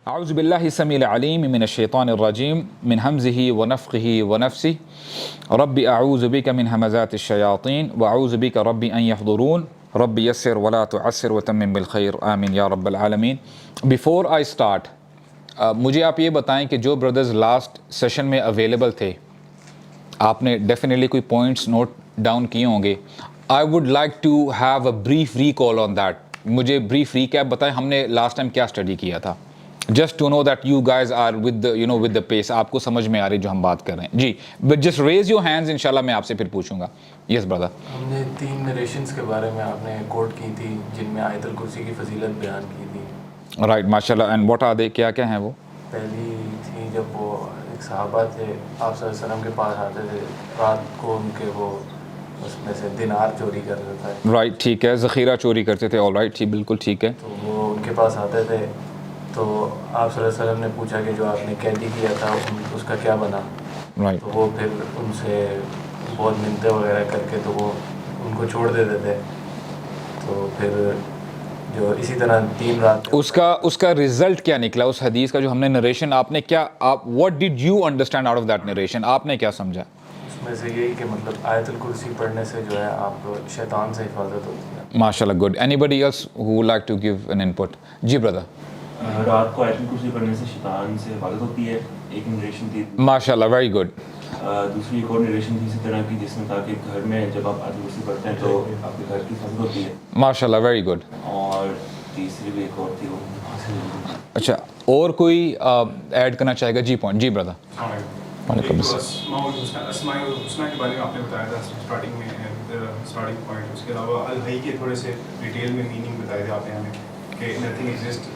أعوذ بالله السميع العليم من الشيطان الرجيم من همزه ونفخه ونفسه رب أعوذ بك من همزات الشياطين وأعوذ بك رب أن يحضرون رب يسر ولا تعسر وتمم بالخير آمين يا رب العالمين. Before I start, مجھے آپ یہ بتائیں کہ جو بردرز لاسٹ سیشن میں اویلیبل تھے آپ نے ڈیفینیٹلی کوئی پوائنٹس نوٹ ڈاؤن کیے ہوں گے. I would like to have a brief recall on that. مجھے بریف ریکیپ بتائیں ہم نے لاسٹ ٹائم کیا اسٹڈی کیا تھا, just to know that you guys are with with the pace. آپ کو سمجھ میں آ رہی جو ہم بات کر رہے ہیں جی. But just raise your hands, انشاءاللہ میں آپ سے پھر پوچھوں گا. یس برادر. ہم نے 3 نریشنز کے بارے میں آپ نے کوٹ کی تھی جن میں آیت الکرسی کی فضیلت بیان کی تھی. رائٹ, ماشاءاللہ. اینڈ واٹ آر دے, کیا کیا ہیں وہ؟ پہلی تھی جب وہ ایک صحابہ تھے آپ صلی اللہ علیہ وسلم کے پاس آتے تھے, رات کو ان کے وہ اس میں سے دینار چوری کر دیتا ہے. رائٹ, ٹھیک ہے, ذخیرہ چوری کرتے تھے. آل رائٹ, ٹھیک, بالکل ٹھیک ہے. تو وہ ان کے پاس آتے تھے تو آپ صلی اللہ علیہ وسلم نے پوچھا کہ جو آپ نے قیدی کیا تھا اس کا کیا بنا. رائٹ, تو وہ پھر ان سے بہت منتیں وغیرہ کر کے تو وہ ان کو چھوڑ دیتے تھے. تو پھر جو اسی طرح 3 رات اس کا رزلٹ کیا نکلا اس حدیث کا جو ہم نے نریشن, آپ نے کیا, آپ what did you understand out of that narration, آپ نے کیا سمجھا؟ اس میں سے یہی کہ مطلب آیت الکرسی پڑھنے سے جو ہے آپ کو شیطان سے حفاظت ہوتی ہے. ماشاءاللہ, good. Anybody else who would like to give an input? جی برادر. رات کو آیت الکرسی پڑھنے سے شیطان سے حفاظت ہوتی ہے, ایک نریشن تھی. ماشاءاللہ, ویری گڈ. دوسری ایک اور نریشن تھی اسی طرح کی جس میں کہا کہ گھر میں جب آپ آیت الکرسی پڑھتے ہیں تو آپ کے گھر کی حفاظت ہوتی ہے. ماشاءاللہ, ویری گڈ. اور تیسری بھی ایک اور تھی وہ. اچھا, اور کوئی ایڈ کرنا چاہے گا؟ جی پوائنٹ. جی برادر. وعلیکم السلام. اسماء الحسنہ کے بارے میں آپ نے بتایا تھا اسٹارٹنگ میں, اسٹارٹنگ پوائنٹ. اس کے علاوہ الحی کے تھوڑے سے ڈیٹیل میں میننگ بتائے تھے آپ نے ہمیں کہ نتھنگ ایگزسٹ,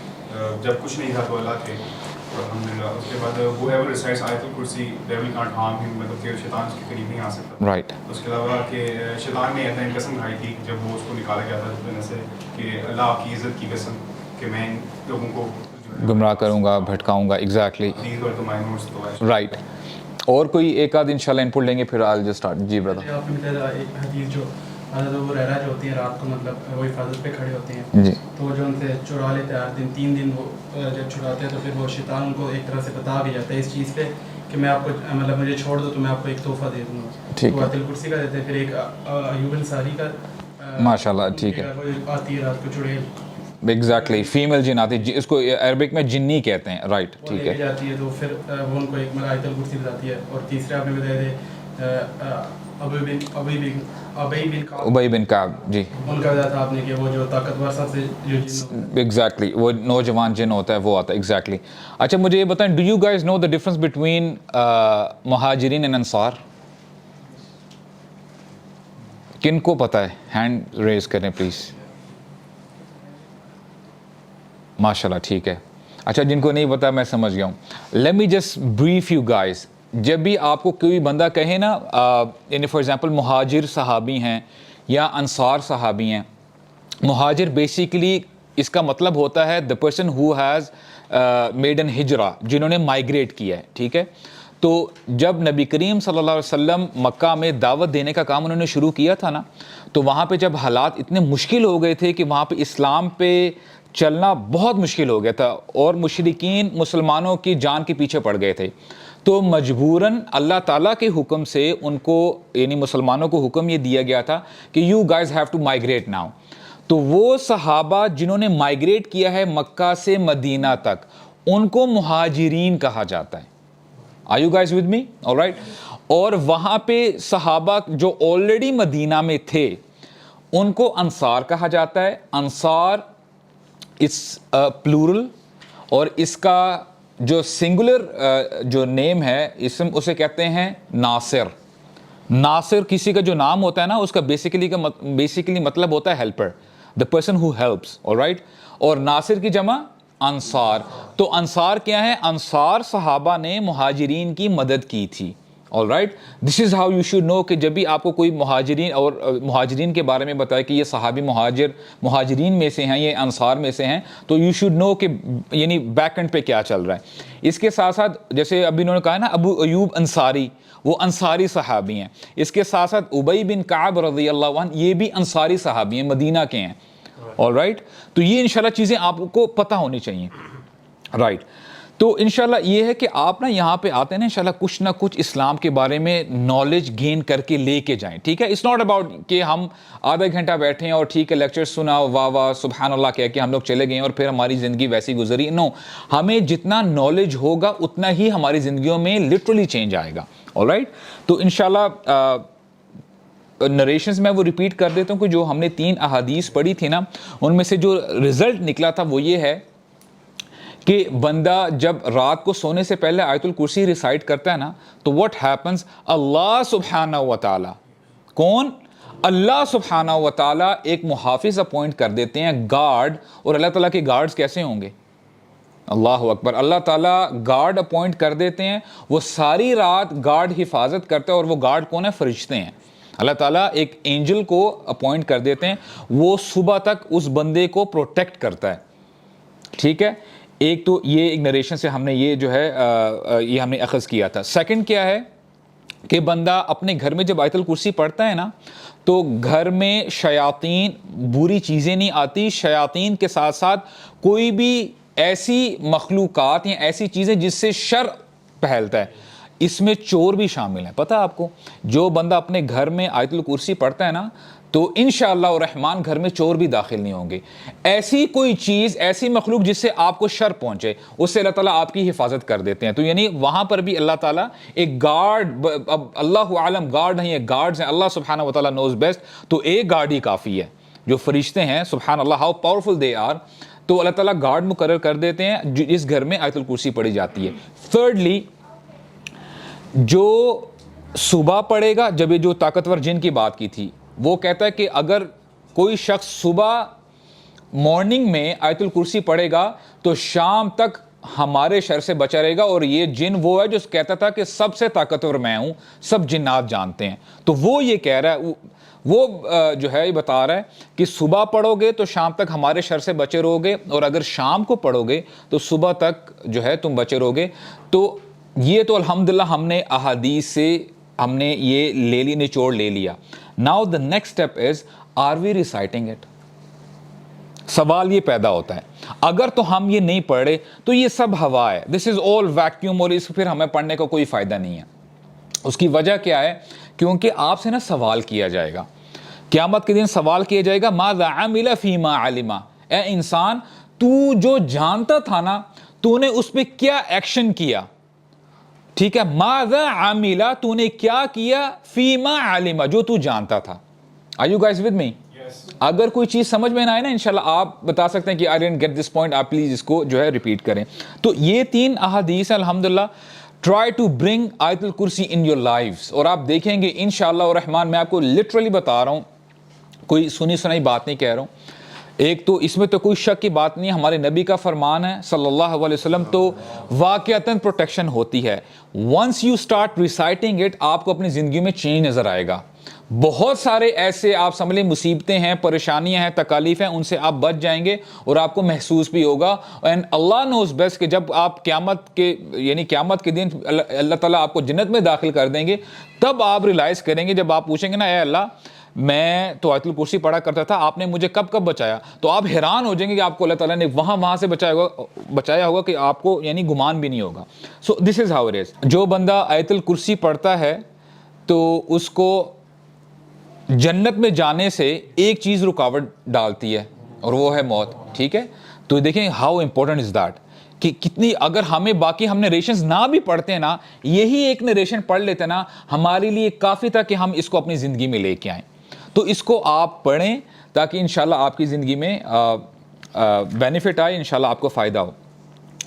جب کچھ نہیں تھا تو اللہ تھے الحمدللہ. اس کے بعد وہ ایور ریسائٹس آیت الکرسی ڈیول کانٹ ہارم ہم, مطلب کہ شیطان اس کے قریب نہیں آ سکتا. رائٹ. اس کے علاوہ کہ شیطان نے ایسا قسم کھائی تھی جب وہ اس کو نکالا گیا تھا دنیا سے کہ اللہ کی عزت کی قسم کہ میں ان لوگوں کو گمراہ کروں گا, بھٹکاؤں گا. ایگزیکٹلی. رائٹ. اور کوئی ایک آدھ انشاءاللہ ان پٹ لیں گے پھر آل جسٹ اسٹارٹ. جی برادر. آپ نے بتایا ایک حدیث جو حضرت ابو ہریرہ جو ہوتی ہیں رات کو مطلب وہ حفاظت پہ کھڑے ہوتے ہیں جی, تو جو ان سے چرا لیتے ہیں ہر دن 3 دن وہ جب چھڑاتے ہیں تو پھر وہ شیطان ان کو ایک طرح سے بتا بھی جاتا ہے اس چیز پہ کہ میں آپ کو مطلب مجھے چھوڑ دو تو میں آپ کو ایک تحفہ دے دوں گا. تو آیت الکرسی کا دیتے ہیں. پھر ایک ایوب انصاری کا ماشاءاللہ, ٹھیک ہے, آتی ہے رات کو چڑیل. ایگزیکٹلی, فیمیل جن آتی ہے, اس کو عربک میں جنی کہتے ہیں. رائٹ, ٹھیک ہے. جاتی ہے تو پھر وہ ان کو ایک آیت الکرسی بتاتی ہے. اور تیسرے آپ نے بتایا تھے ابی بن کعب. جی, ان کا بتایا تھا آپ نے کہ وہ جو طاقتور سب سے جو ایگزیکٹلی وہ نوجوان جن ہوتا ہے وہ آتا ہے. ایگزیکٹلی. اچھا مجھے یہ بتائیں, do you guys know the difference between مہاجرین اینڈ انصار؟ کن کو پتہ ہے؟ ہینڈ ریز کریں پلیز. ماشاءاللہ, ٹھیک ہے. اچھا, جن کو نہیں پتا میں سمجھ گیا ہوں. Let me just brief you guys. جب بھی آپ کو کوئی بندہ کہے نا, یعنی فار ایگزامپل مہاجر صحابی ہیں یا انصار صحابی ہیں, مہاجر بیسیکلی اس کا مطلب ہوتا ہے the person who has made an ہجرا, جنہوں نے مائگریٹ کیا ہے. ٹھیک ہے. تو جب نبی کریم صلی اللہ علیہ وسلم مکہ میں دعوت دینے کا کام انہوں نے شروع کیا تھا نا, تو وہاں پہ جب حالات اتنے مشکل ہو گئے تھے کہ وہاں پہ اسلام پہ چلنا بہت مشکل ہو گیا تھا اور مشرکین مسلمانوں کی جان کے پیچھے پڑ گئے تھے, تو مجبوراً اللہ تعالیٰ کے حکم سے ان کو یعنی مسلمانوں کو حکم یہ دیا گیا تھا کہ you guys have to migrate now. تو وہ صحابہ جنہوں نے مائگریٹ کیا ہے مکہ سے مدینہ تک, ان کو مہاجرین کہا جاتا ہے. Are you guys with me? Alright. اور وہاں پہ صحابہ جو آلریڈی مدینہ میں تھے ان کو انصار کہا جاتا ہے. انصار اس پلورل, اور اس کا جو سنگولر جو نیم ہے اسم اسے کہتے ہیں ناصر. ناصر کسی کا جو نام ہوتا ہے نا اس کا بیسیکلی مطلب ہوتا ہے ہیلپر, دا پرسن ہو ہیلپس. آلرائٹ. اور ناصر کی جمع انصار. تو انصار کیا ہے؟ انصار صحابہ نے مہاجرین کی مدد کی تھی. All right, this is how you should know کہ جب بھی آپ کو کوئی مہاجرین اور مہاجرین کے بارے میں بتائے کہ یہ صحابی مہاجرین میں سے ہیں, یہ انصار میں سے ہیں, تو یو شوڈ نو کہ یعنی بیک اینڈ پہ کیا چل رہا ہے. اس کے ساتھ ساتھ جیسے ابھی انہوں نے کہا نا ابو ایوب انصاری, وہ انصاری صحابی ہیں. اس کے ساتھ ساتھ ابی بن کعب رضی اللہ عنہ, یہ بھی انصاری صحابی ہیں, مدینہ کے ہیں. All right. تو یہ انشاءاللہ چیزیں آپ کو پتہ ہونی چاہیے. رائٹ. تو انشاءاللہ یہ ہے کہ آپ نا یہاں پہ آتے ہیں نا انشاءاللہ کچھ نہ کچھ اسلام کے بارے میں نالج گین کر کے لے کے جائیں, ٹھیک ہے. اٹس ناٹ اباؤٹ کہ ہم آدھا گھنٹہ بیٹھے ہیں اور ٹھیک ہے لیکچر سنا واہ واہ سبحان اللہ کہہ کے ہم لوگ چلے گئے اور پھر ہماری زندگی ویسی گزری. نو, ہمیں جتنا نالج ہوگا اتنا ہی ہماری زندگیوں میں لٹرلی چینج آئے گا. آلرائٹ, تو انشاءاللہ نریشنز میں وہ ریپیٹ کر دیتا ہوں کہ جو ہم نے 3 احادیث پڑھی تھی نا, ان میں سے جو رزلٹ نکلا تھا وہ یہ ہے کہ بندہ جب رات کو سونے سے پہلے آیت الکرسی ریسائٹ کرتا ہے نا تو what happens, اللہ سبحانہ و تعالی, کون؟ اللہ سبحانہ و تعالی ایک محافظ اپوائنٹ کر دیتے ہیں, گارڈ. اور اللہ تعالیٰ کے گارڈز کیسے ہوں گے؟ اللہ اکبر, اللہ تعالیٰ گارڈ اپوائنٹ کر دیتے ہیں, وہ ساری رات گارڈ حفاظت کرتا ہے. اور وہ گارڈ کون ہے؟ فرشتے ہیں. اللہ تعالیٰ ایک اینجل کو اپوائنٹ کر دیتے ہیں, وہ صبح تک اس بندے کو پروٹیکٹ کرتا ہے, ٹھیک ہے. ایک تو یہ ایک نریشن سے ہم نے یہ جو ہے یہ ہم نے اخذ کیا تھا. سیکنڈ کیا ہے کہ بندہ اپنے گھر میں جب آیت الکرسی پڑھتا ہے نا تو گھر میں شیاطین, بری چیزیں نہیں آتی. شیاطین کے ساتھ ساتھ کوئی بھی ایسی مخلوقات یا ایسی چیزیں جس سے شر پھیلتا ہے, اس میں چور بھی شامل ہیں. پتہ آپ کو, جو بندہ اپنے گھر میں آیت الکرسی پڑھتا ہے نا تو انشاءاللہ الرحمن گھر میں چور بھی داخل نہیں ہوں گے. ایسی کوئی چیز, ایسی مخلوق جس سے آپ کو شر پہنچے, اس سے اللہ تعالیٰ آپ کی حفاظت کر دیتے ہیں. تو یعنی وہاں پر بھی اللہ تعالیٰ ایک گارڈ, اب اللہ عالم گارڈ نہیں ہے, گارڈز ہیں, اللہ سبحانہ و تعالیٰ نوز بیسٹ. تو ایک گارڈ ہی کافی ہے, جو فرشتے ہیں سبحان اللہ ہاؤ پاورفل دے آر. تو اللہ تعالیٰ گارڈ مقرر کر دیتے ہیں جس گھر میں آیت الکرسی پڑھی جاتی ہے. تھرڈلی, جو صبح پڑھے گا, جب یہ جو طاقتور جن کی بات کی تھی, وہ کہتا ہے کہ اگر کوئی شخص صبح مارننگ میں آیت الکرسی پڑھے گا تو شام تک ہمارے شر سے بچا رہے گا. اور یہ جن وہ ہے جو کہتا تھا کہ سب سے طاقتور میں ہوں, سب جنات جانتے ہیں. تو وہ یہ کہہ رہا ہے, وہ جو ہے یہ بتا رہا ہے کہ صبح پڑھو گے تو شام تک ہمارے شر سے بچے رہو گے, اور اگر شام کو پڑھو گے تو صبح تک جو ہے تم بچے رہو گے. تو یہ تو الحمدللہ ہم نے احادیث سے ہم نے یہ لے لی, نچوڑ لے لیا. Now the next step is, are we reciting it? سوال یہ پیدا ہوتا ہے, اگر تو ہم یہ نہیں پڑھ رہے تو یہ سب ہوا ہے, this is all vacuum, اور اس پھر ہمیں پڑھنے کا کوئی فائدہ نہیں ہے. اس کی وجہ کیا ہے؟ کیونکہ آپ سے نا سوال کیا جائے گا قیامت کے دن. سوال کیا جائے گا ماذا عمل فیما علم, اے انسان تو جو جانتا تھا نا تو نے اس پہ کیا ایکشن کیا, ٹھیک ہے. ماذا عمل, تو نے کیا کیا, فیما علم, جو تو جانتا تھا. Are you guys with me? اگر کوئی چیز سمجھ میں نہ آئے نا انشاءاللہ آپ بتا سکتے ہیں کہ I didn't get this point, آپ پلیز اس کو جو ہے ریپیٹ کریں. تو یہ 3 احادیث ہیں الحمدللہ. Try to bring آیت الکرسی in your lives, اور آپ دیکھیں گے انشاءاللہ الرحمن, میں آپ کو لٹرلی بتا رہا ہوں, کوئی سنی سنائی بات نہیں کہہ رہا ہوں. ایک تو اس میں تو کوئی شک کی بات نہیں ہے, ہمارے نبی کا فرمان ہے صلی اللہ علیہ وسلم, تو واقعتاً پروٹیکشن ہوتی ہے. once you start reciting it, آپ کو اپنی زندگی میں چینج نظر آئے گا. بہت سارے ایسے آپ سمجھ لیں مصیبتیں ہیں, پریشانیاں ہیں, تکالیف ہیں, ان سے آپ بچ جائیں گے اور آپ کو محسوس بھی ہوگا. اینڈ اللہ نوز بیسٹ کہ جب آپ قیامت کے دن اللہ تعالیٰ آپ کو جنت میں داخل کر دیں گے, تب آپ ریلائز کریں گے, جب آپ پوچھیں گے نا اے اللہ میں تو آیت الکرسی پڑھا کرتا تھا, آپ نے مجھے کب بچایا, تو آپ حیران ہو جائیں گے کہ آپ کو اللہ تعالیٰ نے وہاں سے بچایا ہوگا کہ آپ کو یعنی گمان بھی نہیں ہوگا. سو دس از ہاؤ اٹ از. جو بندہ آیت الکرسی پڑھتا ہے تو اس کو جنت میں جانے سے ایک چیز رکاوٹ ڈالتی ہے, اور وہ ہے موت, ٹھیک ہے. تو دیکھیں ہاؤ امپورٹنٹ از دیٹ, کہ کتنی, اگر ہمیں باقی ہم نریشنز نہ بھی پڑھتے ہیں نا, یہی ایک نریشن پڑھ لیتے نا ہمارے لیے کافی تھا کہ ہم اس کو اپنی زندگی میں لے کے آئیں. تو اس کو آپ پڑھیں تاکہ انشاءاللہ آپ کی زندگی میں بینیفٹ آئے, انشاءاللہ آپ کو فائدہ ہو.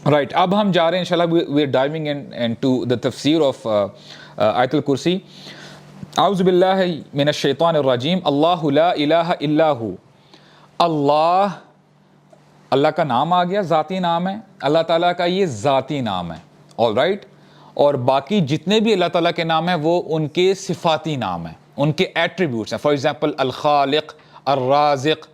رائٹ, اب ہم جا رہے ہیں انشاءاللہ we are diving into the تفسیر آف آیت الکرسی. اعوذ باللہ من الشیطان الرجیم. اللہ لا الہ الا ہو. اللہ کا نام آ گیا, ذاتی نام ہے, اللہ تعالیٰ کا یہ ذاتی نام ہے. آل رائٹ, اور باقی جتنے بھی اللہ تعالیٰ کے نام ہیں وہ ان کے صفاتی نام ہیں, ان کے ایٹریبیوٹس ہیں. فار ایگزامپل الخالق, الرازق,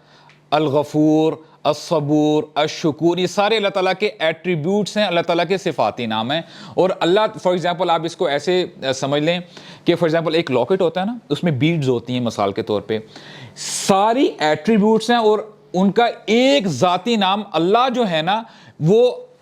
الغفور, الصبور, الشکور, یہ سارے اللہ تعالیٰ کے ایٹریبیوٹس ہیں, اللہ تعالیٰ کے صفاتی نام ہیں. اور اللہ فار ایگزامپل آپ اس کو ایسے سمجھ لیں کہ فار ایگزامپل ایک لاکٹ ہوتا ہے نا, اس میں بیڈز ہوتی ہیں مثال کے طور پہ, ساری ایٹریبیوٹس ہیں, اور ان کا ایک ذاتی نام اللہ جو ہے نا وہ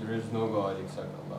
There is no God except Allah.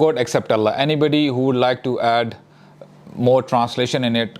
God except Allah. Anybody who would like to add more translation in it?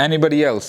Anybody else?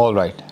All right,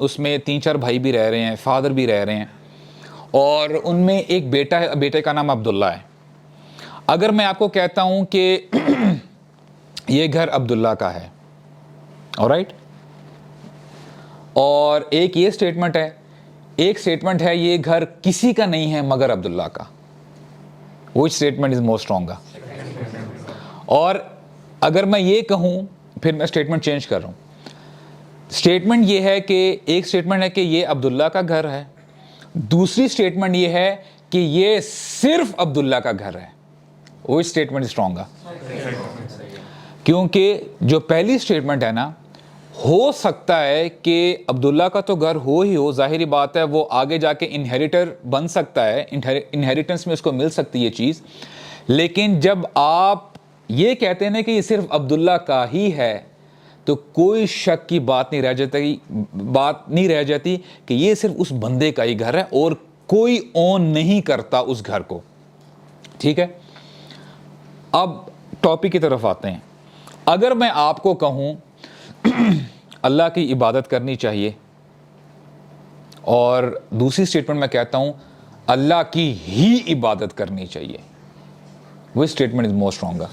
اس میں 3-4 بھائی بھی رہ رہے ہیں, فادر بھی رہ رہے ہیں, اور ان میں ایک بیٹا ہے, بیٹے کا نام عبداللہ ہے. اگر میں آپ کو کہتا ہوں کہ یہ گھر عبداللہ کا ہے, آلرائٹ, اور ایک یہ سٹیٹمنٹ ہے, ایک سٹیٹمنٹ ہے یہ گھر کسی کا نہیں ہے مگر عبداللہ کا, which statement is more stronger؟ اور اگر میں یہ کہوں, پھر میں سٹیٹمنٹ چینج کر رہا ہوں, سٹیٹمنٹ یہ ہے کہ ایک سٹیٹمنٹ ہے کہ یہ عبداللہ کا گھر ہے, دوسری سٹیٹمنٹ یہ ہے کہ یہ صرف عبداللہ کا گھر ہے. which statement is stronger؟ کیونکہ جو پہلی سٹیٹمنٹ ہے نا, ہو سکتا ہے کہ عبداللہ کا تو گھر ہو ہی ہو, ظاہری بات ہے وہ آگے جا کے انہیریٹر بن سکتا ہے, انہیریٹنس میں اس کو مل سکتی ہے یہ چیز, لیکن جب آپ یہ کہتے ہیں نا کہ یہ صرف عبداللہ کا ہی ہے, تو کوئی شک کی بات نہیں رہ جاتی کہ یہ صرف اس بندے کا ہی گھر ہے اور کوئی اون نہیں کرتا اس گھر کو. ٹھیک ہے, اب ٹاپک کی طرف آتے ہیں. اگر میں آپ کو کہوں اللہ کی عبادت کرنی چاہیے, اور دوسری سٹیٹمنٹ میں کہتا ہوں اللہ کی ہی عبادت کرنی چاہیے, which statement is more stronger؟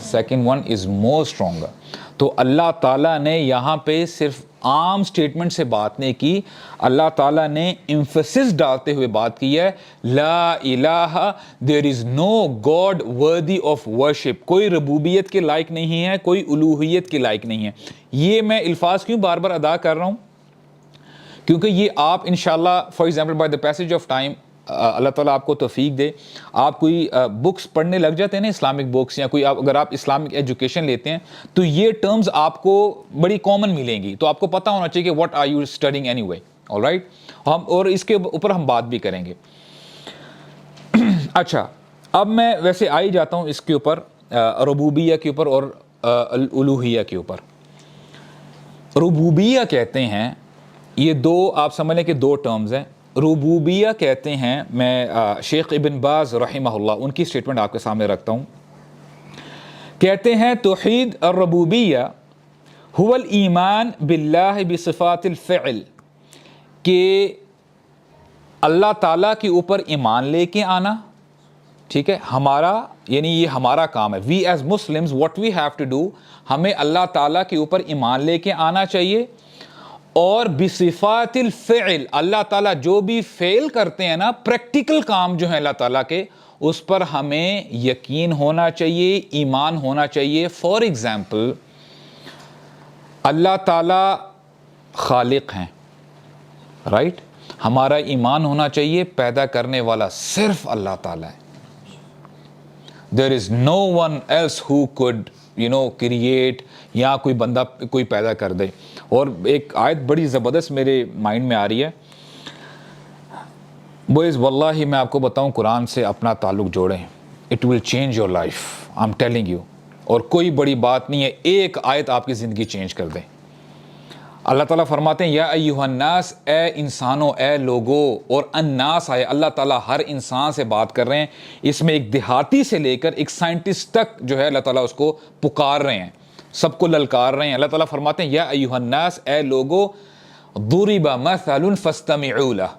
second one is more stronger. تو اللہ تعالیٰ نے یہاں پہ صرف عام سٹیٹمنٹ سے بات نہیں کی, اللہ تعالیٰ نے ایمفیسس ڈالتے ہوئے بات کی ہے, لا الہ, there is no God worthy of worship. کوئی ربوبیت کے لائق نہیں ہے, کوئی الوہیت کے لائق نہیں ہے. یہ میں الفاظ کیوں بار بار ادا کر رہا ہوں؟ کیونکہ یہ آپ انشاءاللہ for example by the passage of time, اللہ تعالیٰ آپ کو توفیق دے, آپ کوئی بکس پڑھنے لگ جاتے ہیں نا, اسلامک بکس, یا کوئی اگر آپ اسلامک ایجوکیشن لیتے ہیں تو یہ ٹرمز آپ کو بڑی کامن ملیں گی, تو آپ کو پتہ ہونا چاہیے کہ what are you studying anyway, alright. اور اس کے اوپر ہم بات بھی کریں گے. اچھا, اب میں ویسے آ ہی جاتا ہوں اس کے اوپر, ربوبیہ کے اوپر اور الوہیہ کے اوپر. ربوبیہ کہتے ہیں, یہ دو آپ سمجھ لیں کہ دو ٹرمز ہیں. ربوبیہ کہتے ہیں, میں شیخ ابن باز رحمہ اللہ ان کی سٹیٹمنٹ آپ کے سامنے رکھتا ہوں, کہتے ہیں توحید الربوبیہ هو الایمان باللہ بصفات الفعل, کہ اللہ تعالیٰ کے اوپر ایمان لے کے آنا. ٹھیک ہے, ہمارا یعنی یہ ہمارا کام ہے, we as Muslims what we have to do, ہمیں اللہ تعالیٰ کے اوپر ایمان لے کے آنا چاہیے, اور بصفات الفعل, اللہ تعالیٰ جو بھی فعل کرتے ہیں نا, پریکٹیکل کام جو ہیں اللہ تعالیٰ کے, اس پر ہمیں یقین ہونا چاہیے, ایمان ہونا چاہیے. فار ایگزامپل, اللہ تعالیٰ خالق ہیں, رائٹ, ہمارا ایمان ہونا چاہیے پیدا کرنے والا صرف اللہ تعالیٰ ہے. There is no one else who could create, یا کوئی بندہ کوئی پیدا کر دے. اور ایک آیت بڑی زبردست میرے مائنڈ میں آ رہی ہے, بوائز واللہ میں آپ کو بتاؤں, قرآن سے اپنا تعلق جوڑیں, it will change your life, I'm telling you. اور کوئی بڑی بات نہیں ہے, ایک آیت آپ کی زندگی چینج کر دیں. اللہ تعالیٰ فرماتے ہیں یا ایھا الناس, اے انسانوں, اے لوگو, اور الناس آئے, اللہ تعالیٰ ہر انسان سے بات کر رہے ہیں. اس میں ایک دیہاتی سے لے کر ایک سائنٹسٹ تک جو ہے اللہ تعالیٰ اس کو پکار رہے ہیں, سب کو للکار رہے ہیں. اللہ تعالیٰ فرماتے ہیں یا ایھا الناس, اے لوگو, ضرب مثل فاستمعوا لہ,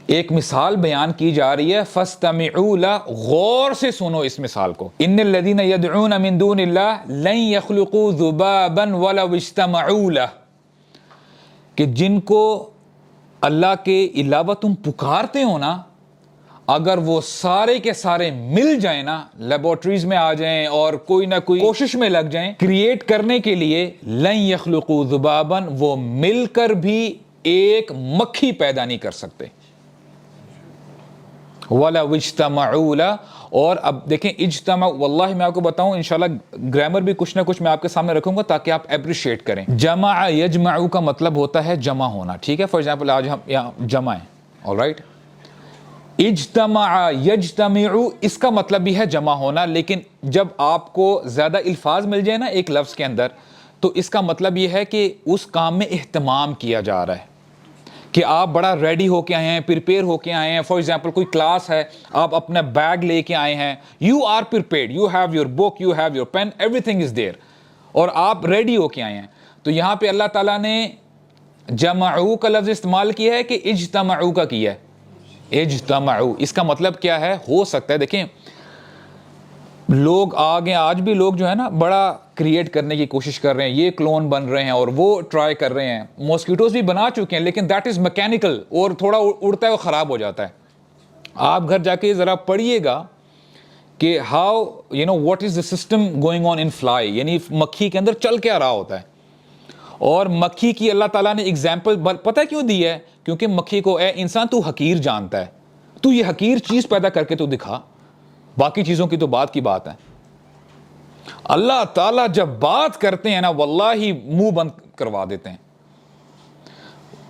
ایک مثال بیان کی جا رہی ہے, فاستمعوا لہ, غور سے سنو اس مثال کو. ان الذین یدعون من دون اللہ لن یخلقوا ذبابا ولو اجتمعوا لہ, کہ جن کو اللہ کے علاوہ تم پکارتے ہو نا, اگر وہ سارے کے سارے مل جائیں نا, لیبورٹریز میں آ جائیں اور کوئی نہ کوئی کوشش میں لگ جائیں کریٹ کرنے کے لیے, لن یخلقوا ذبابا, وہ مل کر بھی ایک مکھی پیدا نہیں کر سکتے. وَلَوْ اجْتَمَعُوا لَهُ, اور اب دیکھیں اجتماع, واللہ میں آپ کو بتاؤں انشاءاللہ گرامر بھی کچھ نہ کچھ میں آپ کے سامنے رکھوں گا تاکہ آپ اپریشیٹ کریں. جمع یجمع کا مطلب ہوتا ہے جمع ہونا, ٹھیک ہے. فار ایگزامپل آج ہم یہاں جمع ہیں, آلرائٹ. اجتمع یجتمع, اس کا مطلب بھی ہے جمع ہونا, لیکن جب آپ کو زیادہ الفاظ مل جائے نا ایک لفظ کے اندر, تو اس کا مطلب یہ ہے کہ اس کام میں اہتمام کیا جا رہا ہے, کہ آپ بڑا ریڈی ہو کے آئے ہیں, پریپیئر ہو کے آئے ہیں. فار ایگزامپل کوئی کلاس ہے, آپ اپنا بیگ لے کے آئے ہیں, you are prepared, you have your book, you have your pen, everything is there, اور آپ ریڈی ہو کے آئے ہیں. تو یہاں پہ اللہ تعالیٰ نے جمعو کا لفظ استعمال کیا ہے کہ اجتمعو کا کیا ہے؟ اجتمعو. اس کا مطلب کیا ہے؟ ہو سکتا ہے دیکھیں لوگ آگے آج بھی لوگ جو ہے نا بڑا کریٹ کرنے کی کوشش کر رہے ہیں, یہ کلون بن رہے ہیں اور وہ ٹرائی کر رہے ہیں, ماسکیٹوز بھی بنا چکے ہیں لیکن دیٹ از میکینیکل اور تھوڑا اڑتا ہے وہ خراب ہو جاتا ہے. آپ گھر جا کے ذرا پڑھیے گا کہ how you know what is the system going on in fly, یعنی مکھی کے اندر چل کے آ رہا ہوتا ہے. اور مکھی کی اللہ تعالیٰ نے اگزامپل پتہ کیوں دی ہے؟ کیونکہ مکھی کو اے انسان تو حقیر جانتا ہے, تو یہ حقیر چیز پیدا کر کے تو دکھا, باقی چیزوں کی تو بات کی بات ہے. اللہ تعالیٰ جب بات کرتے ہیں نا واللہ منہ بند کروا دیتے ہیں.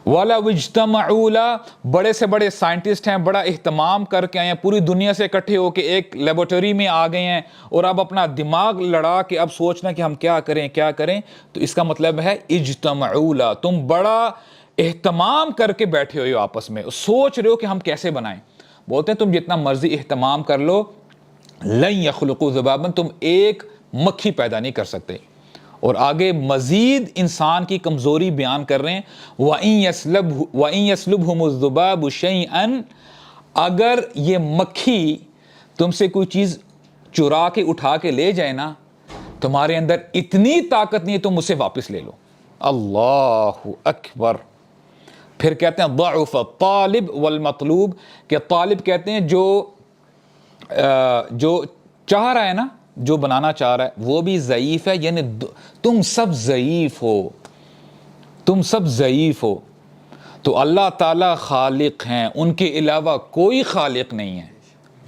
وَلَوْ اجْتَمَعُوا لَا, بڑے سے بڑے سائنٹسٹ ہیں, بڑا اہتمام کر کے آئے ہیں, پوری دنیا سے اکٹھے ہو کے ایک لیبورٹری میں آ گئے ہیں اور اب اپنا دماغ لڑا کے اب سوچنا کہ ہم کیا کریں. تو اس کا مطلب ہے اجتمعوا لا, تم بڑا اہتمام کر کے بیٹھے ہوئے ہو آپس میں, سوچ رہے ہو کہ ہم کیسے بنائیں. بولتے ہیں تم جتنا مرضی اہتمام کر لو لن یخلقوا ذبابا, تم ایک مکھی پیدا نہیں کر سکتے. اور آگے مزید انسان کی کمزوری بیان کر رہے ہیں, وَإِن يَسْلُبْهُمُ الذُّبَابُ شَيْئًا, اگر یہ مکھی تم سے کوئی چیز چرا کے اٹھا کے لے جائے نا, تمہارے اندر اتنی طاقت نہیں ہے تم اسے واپس لے لو. اللہ اکبر. پھر کہتے ہیں ضعف الطالب والمطلوب, کہ طالب کہتے ہیں جو چاہ رہا ہے نا, جو بنانا چاہ رہا ہے وہ بھی ضعیف ہے, یعنی تم سب ضعیف ہو. تو اللہ تعالیٰ خالق ہیں, ان کے علاوہ کوئی خالق نہیں ہے.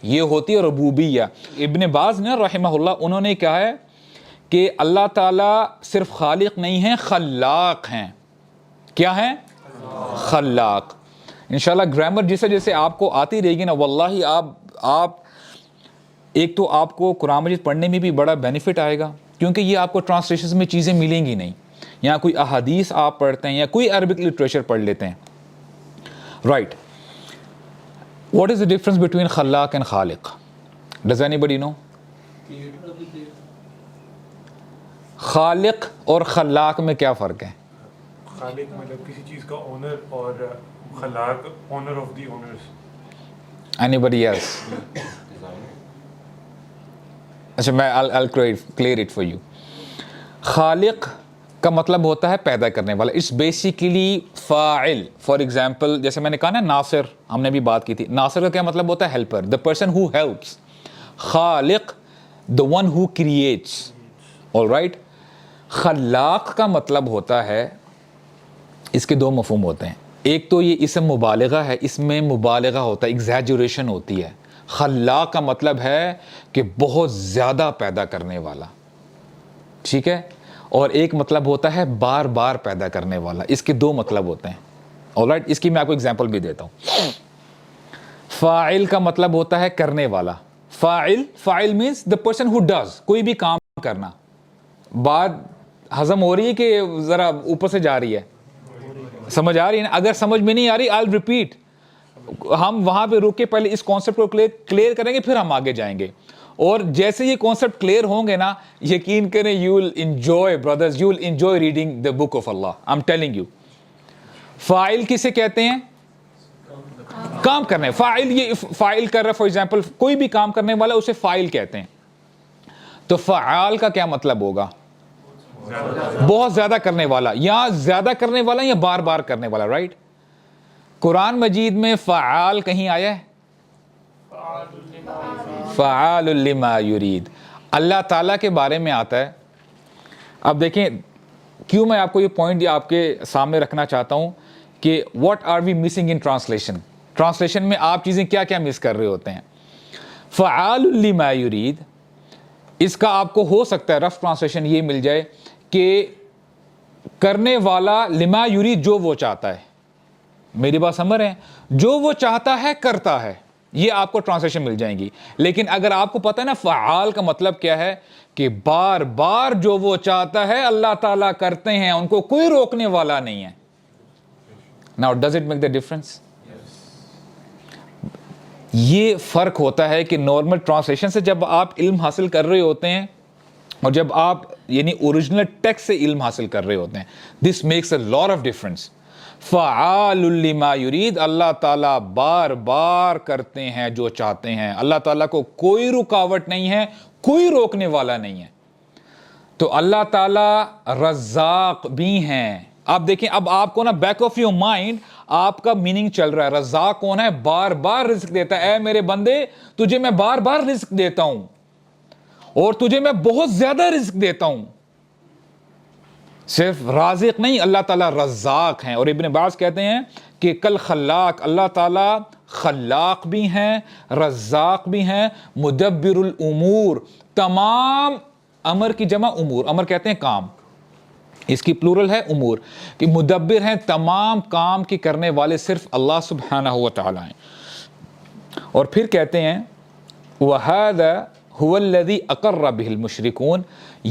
یہ ہوتی ہے ربوبیہ. ابن باز نے رحمہ اللہ انہوں نے کہا ہے کہ اللہ تعالیٰ صرف خالق نہیں ہیں, خلاق ہیں. کیا ہیں؟ خلاق. انشاءاللہ گرامر جیسے آپ کو آتی رہے گی نا, واللہ آپ ایک تو آپ کو قرآن مجید پڑھنے میں بھی بڑا بینیفٹ آئے گا, کیونکہ یہ آپ کو ٹرانسلیشنز میں چیزیں ملیں گی نہیں. یہاں کوئی احادیث آپ پڑھتے ہیں یا کوئی عربک لٹریچر پڑھ لیتے ہیں, right. What is the difference between خلاق اینڈ خالق؟ Does anybody know? خالق اور خلاق میں کیا فرق ہے؟ خالق مطلب کسی چیز کا اونر اور خلاق owner of the owners. Anybody else? اچھا میں I'll clear it for you. خالق کا مطلب ہوتا ہے پیدا کرنے والا. It's basically فاعل. For example جیسے میں نے کہا نا ناصر, ہم نے بھی بات کی تھی, ناصر کا کیا مطلب ہوتا ہے؟ Helper, the person who helps. خالق the one who creates. all right. خلاق کا مطلب ہوتا ہے, اس کے دو مفہوم ہوتے ہیں. ایک تو یہ اسم مبالغہ ہے, اس میں مبالغہ ہوتا ہے, ایگزیجریشن ہوتی ہے. خلاق کا مطلب ہے کہ بہت زیادہ پیدا کرنے والا, ٹھیک ہے. اور ایک مطلب ہوتا ہے بار بار پیدا کرنے والا. اس کے دو مطلب ہوتے ہیں. alright, اس کی میں آپ کو اگزامپل بھی دیتا ہوں. فاعل کا مطلب ہوتا ہے کرنے والا. فاعل means the person who does, کوئی بھی کام کرنا. بات ہضم ہو رہی ہے کہ ذرا اوپر سے جا رہی ہے؟ سمجھ آ رہی ہے نا؟ اگر سمجھ میں نہیں آ رہی I'll repeat. ہم وہاں پہ رک کے پہلے اس کانسیپٹ کو کلیئر کریں گے, پھر ہم آگے جائیں گے. اور جیسے یہ کانسیپٹ کلیئر ہوں گے نا, یقین کریں you will enjoy brothers, you will enjoy reading the book of Allah. I'm telling you. فاعل کسے کہتے ہیں؟ کام کرنے. فاعل, یہ فاعل کر رہا ہے, فار ایگزامپل کوئی بھی کام کرنے والا اسے فاعل کہتے ہیں. تو فعال کا کیا مطلب ہوگا؟ بہت زیادہ کرنے والا, یا زیادہ کرنے والا یا بار بار کرنے والا, رائٹ. قرآن مجید میں فعال کہیں آیا ہے؟ فعال لما یرید. اللہ تعالیٰ کے بارے میں آتا ہے. اب دیکھیں کیوں میں آپ کو یہ پوائنٹ آپ کے سامنے رکھنا چاہتا ہوں کہ what are we missing in translation میں آپ چیزیں کیا کیا مس کر رہے ہوتے ہیں. فعال لما یرید, اس کا آپ کو ہو سکتا ہے رف ٹرانسلیشن یہ مل جائے کہ کرنے والا لما یرید, جو وہ چاہتا ہے. میری بات سمجھ رہے ہیں؟ جو وہ چاہتا ہے کرتا ہے, یہ آپ کو ٹرانسلیشن مل جائیں گی. لیکن اگر آپ کو پتہ ہے نا فعال کا مطلب کیا ہے, کہ بار بار جو وہ چاہتا ہے اللہ تعالیٰ کرتے ہیں, ان کو کوئی روکنے والا نہیں ہے. Now does it make the difference? یہ فرق ہوتا ہے کہ نارمل ٹرانسلیشن سے جب آپ علم حاصل کر رہے ہوتے ہیں اور جب آپ یعنی اوریجنل ٹیکسٹ سے علم حاصل کر رہے ہوتے ہیں, this makes a lot of difference. فعال لما یرید، اللہ تعالیٰ بار بار کرتے ہیں جو چاہتے ہیں. اللہ تعالیٰ کو کوئی رکاوٹ نہیں ہے، کوئی روکنے والا نہیں ہے. تو اللہ تعالیٰ رزاق بھی ہیں. آپ دیکھیں اب آپ کو نا بیک آف یور مائنڈ آپ کا میننگ چل رہا ہے. رزاق کون ہے؟ بار بار رزق دیتا ہے. اے میرے بندے تجھے میں بار بار رزق دیتا ہوں اور تجھے میں بہت زیادہ رزق دیتا ہوں. صرف رازق نہیں، اللہ تعالیٰ رزاق ہیں. اور ابن عباس کہتے ہیں کہ کل خلاق، اللہ تعالیٰ خلاق بھی ہیں، رزاق بھی ہیں، مدبر الامور، تمام امر کی جمع امور، امر کہتے ہیں کام، اس کی پلورل ہے امور، کہ مدبر ہیں، تمام کام کی کرنے والے صرف اللہ سبحانہ و تعالیٰ ہیں. اور پھر کہتے ہیں وَهَذَا هُوَ الَّذِي أَقَرَّ بِهِ الْمُشْرِكُونَ،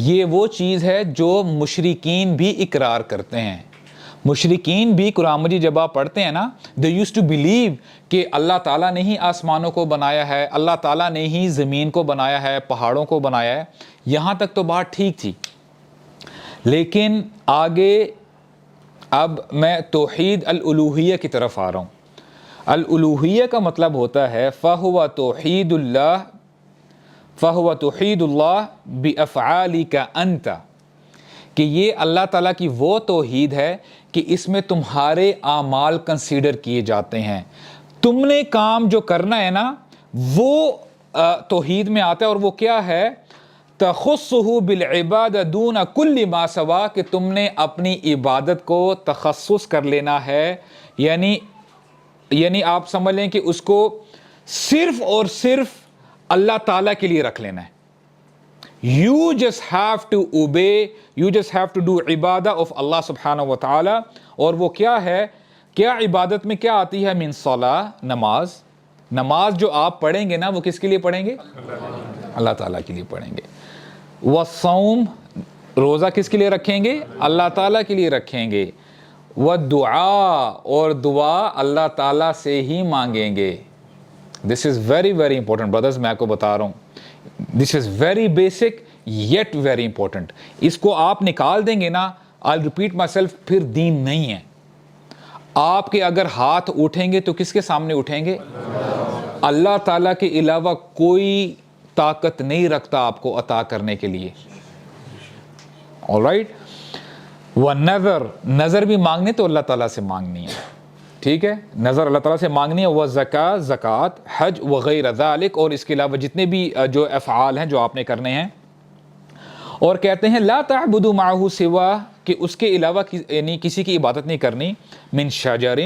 یہ وہ چیز ہے جو مشرکین بھی اقرار کرتے ہیں. مشرکین بھی قرآن مجید جب آپ پڑھتے ہیں نا، they used to believe کہ اللہ تعالیٰ نے ہی آسمانوں کو بنایا ہے، اللہ تعالیٰ نے ہی زمین کو بنایا ہے، پہاڑوں کو بنایا ہے. یہاں تک تو بات ٹھیک تھی، لیکن آگے اب میں توحید الالوہیہ کی طرف آ رہا ہوں. الالوہیہ کا مطلب ہوتا ہے فَهُوَ تُوحِيدُ اللَّهِ بِأَفْعَالِكَ أَنْتَ، کہ یہ اللہ تعالیٰ کی وہ توحید ہے کہ اس میں تمہارے اعمال کنسیڈر کیے جاتے ہیں. تم نے کام جو کرنا ہے نا وہ توحید میں آتا ہے. اور وہ کیا ہے؟ تخصہ بالعبادہ دون کل ما سوا، کہ تم نے اپنی عبادت کو تخصص کر لینا ہے. یعنی آپ سمجھ لیں کہ اس کو صرف اور صرف اللہ تعالیٰ کے لیے رکھ لینا ہے. You just have to obey, you just have to do Ubadah of اللہ سبحانہ و تعالی. اور وہ کیا ہے؟ کیا عبادت میں کیا آتی ہے؟ من صلاح، نماز. نماز جو آپ پڑھیں گے نا وہ کس کے لیے پڑھیں گے؟ اللہ تعالیٰ کے لیے پڑھیں گے. والصوم، روزہ کس کے لیے رکھیں گے؟ اللہ تعالیٰ کے لیے رکھیں گے. والدعاء، اور دعا اللہ تعالیٰ سے ہی مانگیں گے. This is very very important brothers، میں آپ کو بتا رہا ہوں. This is very basic yet very important. اس کو آپ نکال دیں گے نا، I'll repeat myself، پھر دین نہیں ہے. آپ کے اگر ہاتھ اٹھیں گے تو کس کے سامنے اٹھیں گے؟ اللہ تعالیٰ کے علاوہ کوئی طاقت نہیں رکھتا آپ کو عطا کرنے کے لیے. alright. والنظر، نظر بھی مانگنے تو اللہ تعالیٰ سے مانگنی ہے، ٹھیک ہے، نظر اللہ تعالیٰ سے مانگنی ہے. والزکاۃ، زکوٰۃ، حج وغیرہ ذالک، اور اس کے علاوہ جتنے بھی جو افعال ہیں جو آپ نے کرنے ہیں. اور کہتے ہیں لا تعبدوا معه سوا، کہ اس کے علاوہ یعنی کسی کی عبادت نہیں کرنی. من شجر،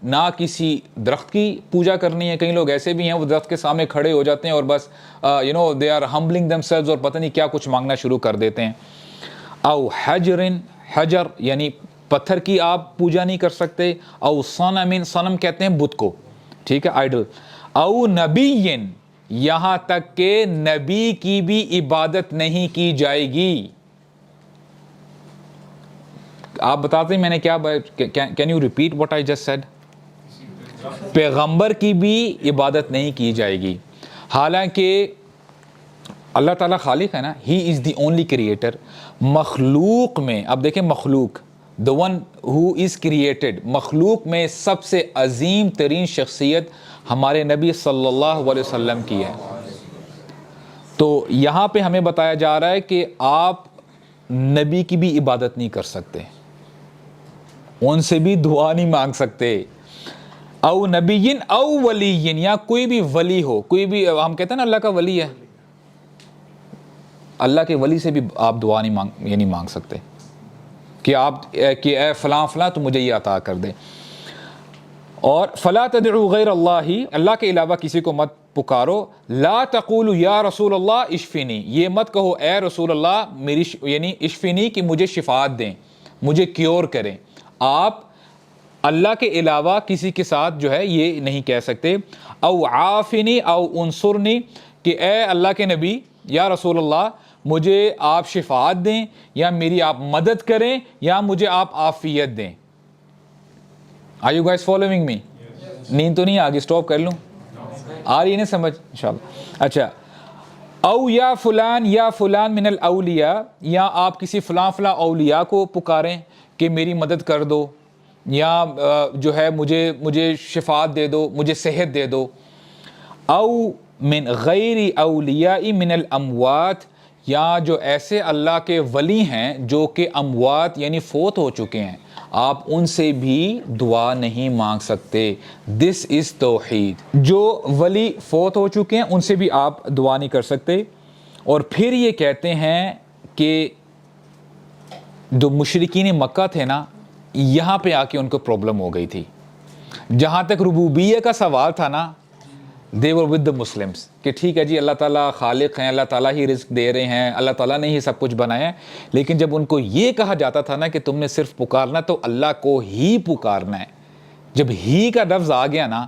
نہ کسی درخت کی پوجا کرنی ہے. کئی لوگ ایسے بھی ہیں وہ درخت کے سامنے کھڑے ہو جاتے ہیں اور بس they are humbling themselves، اور پتہ نہیں کیا کچھ مانگنا شروع کر دیتے ہیں. او حجر، حجر یعنی پتھر کی آپ پوجا نہیں کر سکتے. او صنم، صنم کہتے ہیں بت کو، ٹھیک ہے، آئیڈل. او نبی، یہاں تک کہ نبی کی بھی عبادت نہیں کی جائے گی. آپ بتاتے ہیں میں نے کیا، can you repeat what I just said? پیغمبر کی بھی عبادت نہیں کی جائے گی. حالانکہ اللہ تعالیٰ خالق ہے نا، ہی از دی اونلی کریٹر. مخلوق میں اب دیکھیں، مخلوق the one who is created، مخلوق میں سب سے عظیم ترین شخصیت ہمارے نبی صلی اللہ علیہ وسلم کی ہے. تو یہاں پہ ہمیں بتایا جا رہا ہے کہ آپ نبی کی بھی عبادت نہیں کر سکتے، ان سے بھی دعا نہیں مانگ سکتے. او نبیین او ولیین، یا کوئی بھی ولی ہو، کوئی بھی، ہم کہتے ہیں نا اللہ کا ولی ہے، اللہ کے ولی سے بھی آپ دعا نہیں مانگ سکتے کہ آپ کہ اے فلاں فلاں تو مجھے یہ عطا کر دے. اور فلا تدعوا غیر اللہ، اللہ کے علاوہ کسی کو مت پکارو. لا تقولوا یا رسول اللہ اشفنی، یہ مت کہو اے رسول اللہ میری یعنی اشفنی کہ مجھے شفاعت دیں، مجھے کیور کریں. آپ اللہ کے علاوہ کسی کے ساتھ جو ہے یہ نہیں کہہ سکتے. او عافنی او انصرنی، کہ اے اللہ کے نبی یا رسول اللہ مجھے آپ شفاعت دیں، یا میری آپ مدد کریں، یا مجھے آپ عافیت دیں. Are you guys following me؟ نیند تو نہیں آگے، سٹاپ کر لوں؟ آ رہی ہے نا سمجھ انشاءاللہ. اچھا، او یا فلان من الاولیاء، یا آپ کسی فلاں اولیاء کو پکاریں کہ میری مدد کر دو، یا جو ہے مجھے شفا دے دو, مجھے صحت دے دو. او من غیر اولیاء من الاموات, یا جو ایسے اللہ کے ولی ہیں جو کہ اموات یعنی فوت ہو چکے ہیں, آپ ان سے بھی دعا نہیں مانگ سکتے. دس از توحید. جو ولی فوت ہو چکے ہیں ان سے بھی آپ دعا نہیں کر سکتے. اور پھر یہ کہتے ہیں کہ جو مشرکین مکہ تھے نا, یہاں پہ آ کے ان کو پرابلم ہو گئی تھی. جہاں تک ربوبیہ کا سوال تھا نا, they were with the Muslims کہ ٹھیک ہے جی اللہ تعالیٰ خالق ہیں, اللہ تعالیٰ ہی رزق دے رہے ہیں, اللہ تعالیٰ نے ہی سب کچھ بنایا ہے. لیکن جب ان کو یہ کہا جاتا تھا نا کہ تم نے صرف پکارنا تو اللہ کو ہی پکارنا ہے, جب ہی کا لفظ آ گیا نا,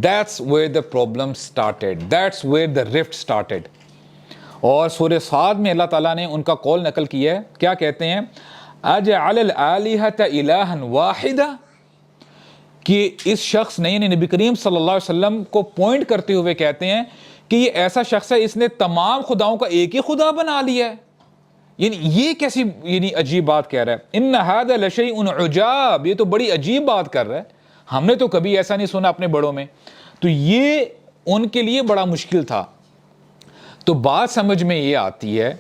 that's where the problem started, that's where the rift started. اور سورہ صاد میں اللہ تعالیٰ نے ان کا قول نقل کیا ہے, کیا کہتے ہیں, اجعل الآلہۃ الہا واحدا, کہ اس شخص نے یعنی نبی کریم صلی اللہ علیہ وسلم کو پوائنٹ کرتے ہوئے کہتے ہیں کہ یہ ایسا شخص ہے, اس نے تمام خداؤں کا ایک ہی خدا بنا لیا ہے. یعنی یہ کیسی یعنی عجیب بات کہہ رہا ہے. ان ھذا لشیء عجاب, یہ تو بڑی عجیب بات کر رہا ہے, ہم نے تو کبھی ایسا نہیں سنا اپنے بڑوں میں. تو یہ ان کے لیے بڑا مشکل تھا. تو بات سمجھ میں یہ آتی ہے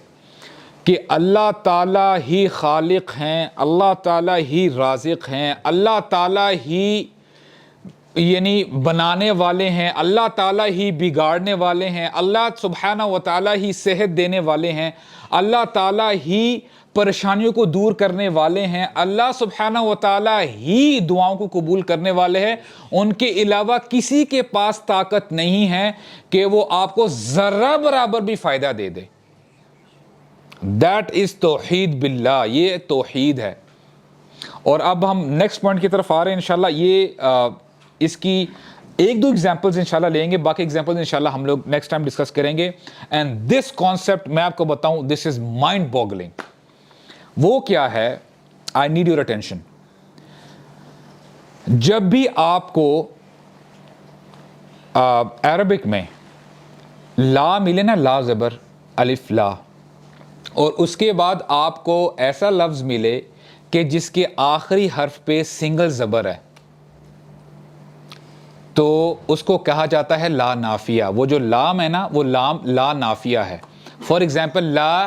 کہ اللہ تعالیٰ ہی خالق ہیں, اللہ تعالیٰ ہی رازق ہیں, اللہ تعالیٰ ہی یعنی بنانے والے ہیں, اللہ تعالیٰ ہی بگاڑنے والے ہیں, اللہ سبحانہ و تعالیٰ ہی صحت دینے والے ہیں, اللہ تعالیٰ ہی پریشانیوں کو دور کرنے والے ہیں, اللہ سبحانہ و تعالیٰ ہی دعاؤں کو قبول کرنے والے ہیں. ان کے علاوہ کسی کے پاس طاقت نہیں ہے کہ وہ آپ کو ذرہ برابر بھی فائدہ دے دے. That is توحید باللہ, یہ توحید ہے. اور اب ہم نیکسٹ پوائنٹ کی طرف آ رہے ہیں انشاءاللہ. یہ اس کی ایک دو ایگزامپلز انشاءاللہ لیں گے, باقی ایگزامپلز انشاءاللہ ہم لوگ نیکسٹ ٹائم ڈسکس کریں گے. اینڈ دس کانسیپٹ میں آپ کو بتاؤں, دس از مائنڈ باگلنگ. وہ کیا ہے, آئی نیڈ یور اٹینشن. جب بھی آپ کو عربک میں لا ملے نا, لا زبر الف لا, اور اس کے بعد آپ کو ایسا لفظ ملے کہ جس کے آخری حرف پہ سنگل زبر ہے, تو اس کو کہا جاتا ہے لا نافیہ. وہ جو لام ہے نا, وہ لام لا نافیہ ہے. فار ایگزامپل لا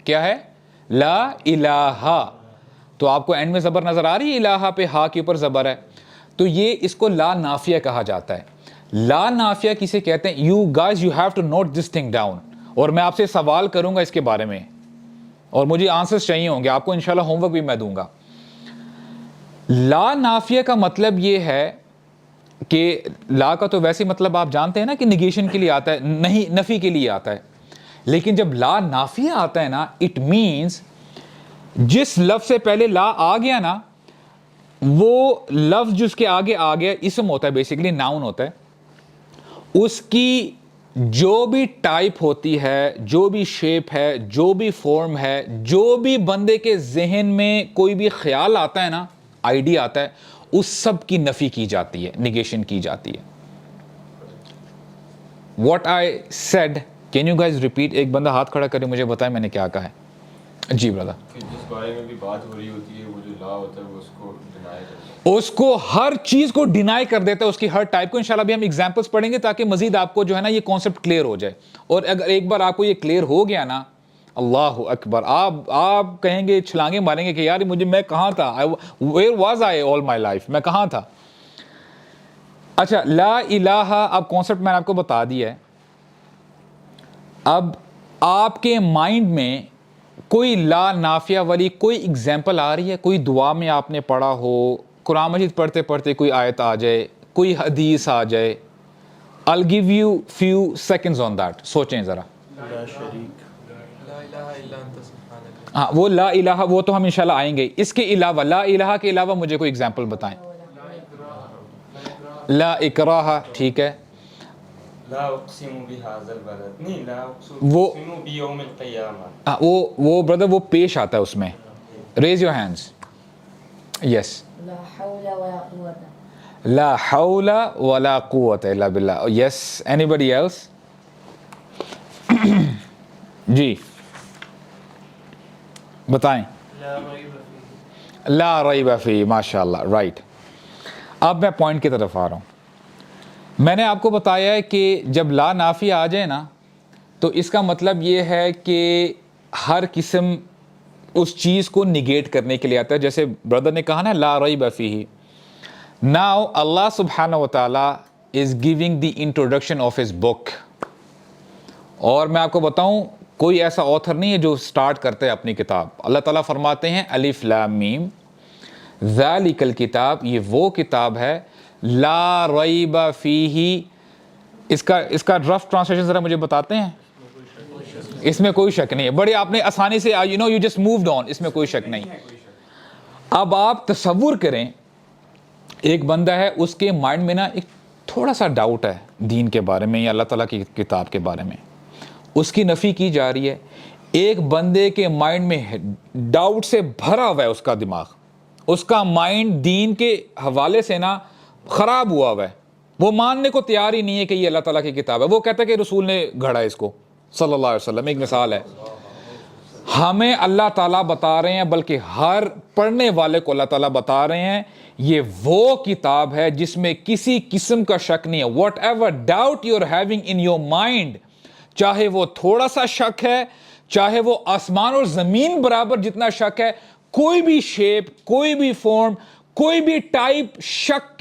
کیا ہے, لا الہ, تو آپ کو اینڈ میں زبر نظر آ رہی ہے, الہ پہ ہا کے اوپر زبر ہے, تو یہ اس کو لا نافیہ کہا جاتا ہے. لا نافیہ کسے کہتے ہیں؟ You guys you have to note this thing down, اور میں آپ سے سوال کروں گا اس کے بارے میں اور مجھے آنسرز چاہیے ہوں گے, آپ کو انشاءاللہ ہوم ورک بھی میں دوں گا. لا نافیہ کا مطلب یہ ہے کہ لا کا تو ویسے مطلب آپ جانتے ہیں نا کہ نگیشن کے لیے آتا ہے, نہیں نفی کے لیے آتا ہے. لیکن جب لا نافیہ آتا ہے نا, اٹ مینز جس لفظ سے پہلے لا آ گیا نا, وہ لفظ جس کے آگے آ گیا, اسم ہوتا ہے بیسیکلی, ناؤن ہوتا ہے, اس کی جو بھی ٹائپ ہوتی ہے, جو بھی شیپ ہے, جو بھی فارم ہے, جو بھی بندے کے ذہن میں کوئی بھی خیال آتا ہے نا, آئیڈیا آتا ہے, اس سب کی نفی کی جاتی ہے, نگیشن کی جاتی ہے. What I said, can you guys repeat? ایک بندہ ہاتھ کھڑا کرے مجھے بتائے میں نے کیا کہا ہے. جی برادر. جس بارے میں بھی بات ہو رہی ہوتی ہے, وہ جو لا ہوتا ہے وہ اس کو ڈینائی کرتا ہے, اس کو ہر چیز کو ڈینائی کر دیتا ہے, اس کی ہر ٹائپ کو. انشاءاللہ بھی ہم ایگزامپلس پڑھیں گے تاکہ مزید آپ کو جو ہے نا یہ کانسیپٹ کلیئر ہو جائے. اور اگر ایک بار آپ کو یہ کلیئر ہو گیا نا, اللہ اکبر, آپ کہیں گے, چھلانگے ماریں گے کہ یار مجھے, میں کہاں تھا, where was I all my life, میں کہاں تھا. اچھا, لا الہ, اب کانسیپٹ میں نے آپ کو بتا دیا ہے. اب آپ کے مائنڈ میں کوئی لا نافیہ والی کوئی ایگزامپل آ رہی ہے؟ کوئی دعا میں آپ نے پڑھا ہو, قرآن مجید پڑھتے پڑھتے کوئی آیت آ جائے, کوئی حدیث آ جائے. I'll give you few seconds on that. سوچیں ذرا. ہاں, وہ لا الہ, وہ تو ہم انشاءاللہ آئیں گے. اس کے علاوہ, لا الہ کے علاوہ مجھے کوئی ایگزامپل بتائیں. لا اکراہ, ٹھیک ہے. لا اقسم بهذا البلد, نہیں لا اقسم بیوم القیامہ, وہ بردر وہ پیش آتا ہے اس میں. Raise your hands. یس. لا حول ولا قوة. لا حول ولا قوة الا باللہ. یس. Anybody else? جی بتائیں. لا ریب فی, ماشاء اللہ, رائٹ. اب میں پوائنٹ کی طرف آ رہا ہوں. میں نے آپ کو بتایا ہے کہ جب لا نافی آ جائے نا تو اس کا مطلب یہ ہے کہ ہر قسم اس چیز کو نگیٹ کرنے کے لیے آتا ہے. جیسے بردر نے کہا نا لا ریب فیہ. ناؤ اللہ سبحانہ و تعالیٰ is giving the introduction of his book. اور میں آپ کو بتاؤں کوئی ایسا آتھر نہیں ہے جو سٹارٹ کرتے ہے اپنی کتاب. اللہ تعالیٰ فرماتے ہیں الف لام میم ذالک الکتاب, یہ وہ کتاب ہے لا ریب فیہ. اس کا رف ٹرانسلیشن ذرا مجھے بتاتے ہیں. اس میں کوئی شک نہیں ہے. بڑے آپ نے آسانی سے یو جسٹ مووڈ آن. اس میں کوئی شک نہیں. اب آپ تصور کریں ایک بندہ ہے, اس کے مائنڈ میں نا ایک تھوڑا سا ڈاؤٹ ہے دین کے بارے میں یا اللہ تعالیٰ کی کتاب کے بارے میں, اس کی نفی کی جا رہی ہے. ایک بندے کے مائنڈ میں ڈاؤٹ سے بھرا ہوا ہے اس کا دماغ, اس کا مائنڈ دین کے حوالے سے نا خراب ہوا ہوا ہے, وہ ماننے کو تیار ہی نہیں ہے کہ یہ اللہ تعالیٰ کی کتاب ہے. وہ کہتا ہے کہ رسول نے گھڑا اس کو صلی اللہ علیہ وسلم. ایک مثال ہے, ہمیں اللہ تعالیٰ بتا رہے ہیں, بلکہ ہر پڑھنے والے کو اللہ تعالیٰ بتا رہے ہیں یہ وہ کتاب ہے جس میں کسی قسم کا شک نہیں ہے. Whatever doubt you are having in your mind, چاہے وہ تھوڑا سا شک ہے, چاہے وہ آسمان اور زمین برابر جتنا شک ہے, کوئی بھی شیپ, کوئی بھی فارم, کوئی بھی ٹائپ شک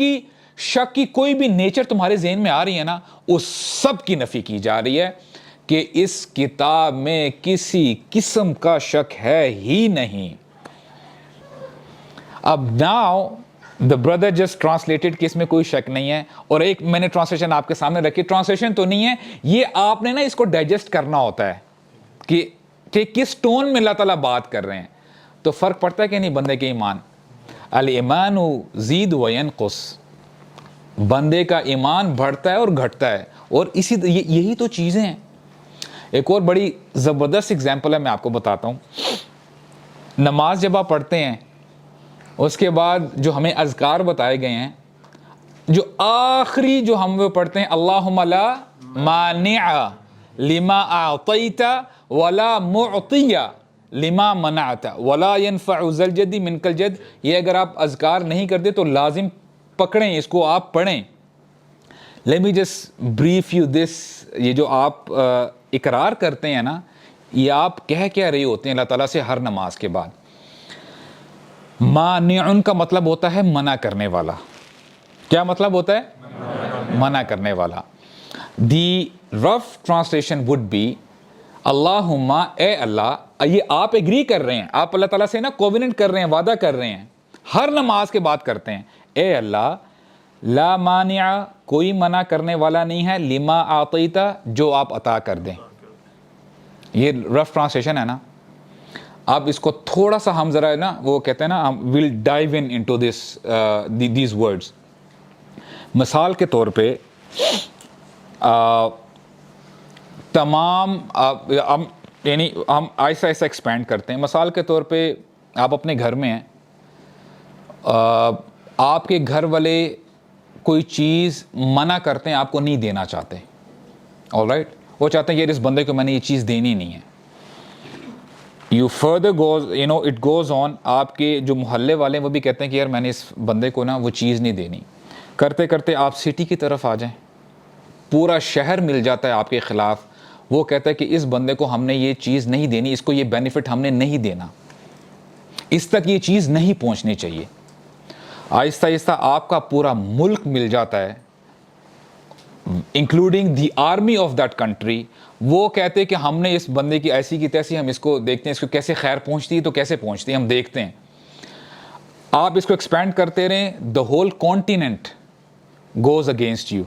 کی کوئی بھی نیچر تمہارے ذہن میں آ رہی ہے نا, اس سب کی نفی کی جا رہی ہے کہ اس کتاب میں کسی قسم کا شک ہے ہی نہیں. اب now the brother just translated کہ اس میں کوئی شک نہیں ہے, اور ایک میں نے ٹرانسلیشن آپ کے سامنے رکھی. ٹرانسلیشن تو نہیں ہے یہ, آپ نے نا اس کو ڈائجسٹ کرنا ہوتا ہے کہ کس ٹون میں اللہ تعالیٰ بات کر رہے ہیں. تو فرق پڑتا ہے کہ نہیں بندے کے ایمان. الایمان زید و ینقص, بندے کا ایمان بڑھتا ہے اور گھٹتا ہے, اور یہی تو چیزیں ہیں. ایک اور بڑی زبردست اگزامپل ہے, میں آپ کو بتاتا ہوں. نماز جب آپ پڑھتے ہیں اس کے بعد جو ہمیں اذکار بتائے گئے ہیں, جو آخری جو ہم وہ پڑھتے ہیں اللہم لا مانع لما اعطیت ولا معطی لما منعت ولا ينفع ذا الجد منک الجد, یہ اگر آپ اذکار نہیں کرتے تو لازم پکڑیں اس کو, آپ پڑھیں. Let me just brief you this. یہ جو آپ اقرار کرتے ہیں نا, یہ آپ کہہ کیا رہے ہوتے ہیں اللہ تعالیٰ سے ہر نماز کے بعد. مانعن کا مطلب ہوتا ہے منع کرنے والا. کیا مطلب ہوتا ہے؟ منع کرنے والا. دی رف ٹرانسلیشن وڈ بی اللہم, اے اللہ. یہ آپ ایگری کر رہے ہیں, آپ اللہ تعالیٰ سے نا کووننٹ کر رہے ہیں, وعدہ کر رہے ہیں, ہر نماز کے بعد کرتے ہیں, اے اللہ لا مانع, کوئی منع کرنے والا نہیں ہے, لما اعطیتا, جو آپ عطا کر دیں. یہ رف ٹرانسلیشن ہے نا. اب اس کو تھوڑا سا ہم ذرا نا وہ کہتے ہیں نا we'll dive into these words. مثال کے طور پہ تمام یعنی ہم ایسا ایکسپینڈ کرتے ہیں. مثال کے طور پہ آپ اپنے گھر میں ہیں, آپ کے گھر والے کوئی چیز منع کرتے ہیں, آپ کو نہیں دینا چاہتے. آل رائٹ, وہ چاہتے ہیں یار اس بندے کو میں نے یہ چیز دینی نہیں ہے. You further goes, it goes on. آپ کے جو محلے والے ہیں وہ بھی کہتے ہیں کہ یار میں نے اس بندے کو نا وہ چیز نہیں دینی. کرتے کرتے آپ سٹی کی طرف آ جائیں, پورا شہر مل جاتا ہے آپ کے خلاف. وہ کہتا ہے کہ اس بندے کو ہم نے یہ چیز نہیں دینی, اس کو یہ بینیفٹ ہم نے نہیں دینا, اس تک یہ چیز نہیں پہنچنی چاہیے. آہستہ آہستہ آپ کا پورا ملک مل جاتا ہے, including the army of that country. وہ کہتے کہ ہم نے اس بندے کی ایسی کی تیسی, ہم اس کو دیکھتے ہیں اس کو کیسے خیر پہنچتی ہے تو کیسے پہنچتی ہے, ہم دیکھتے ہیں. آپ اس کو ایکسپینڈ کرتے رہیں, the whole continent goes against you.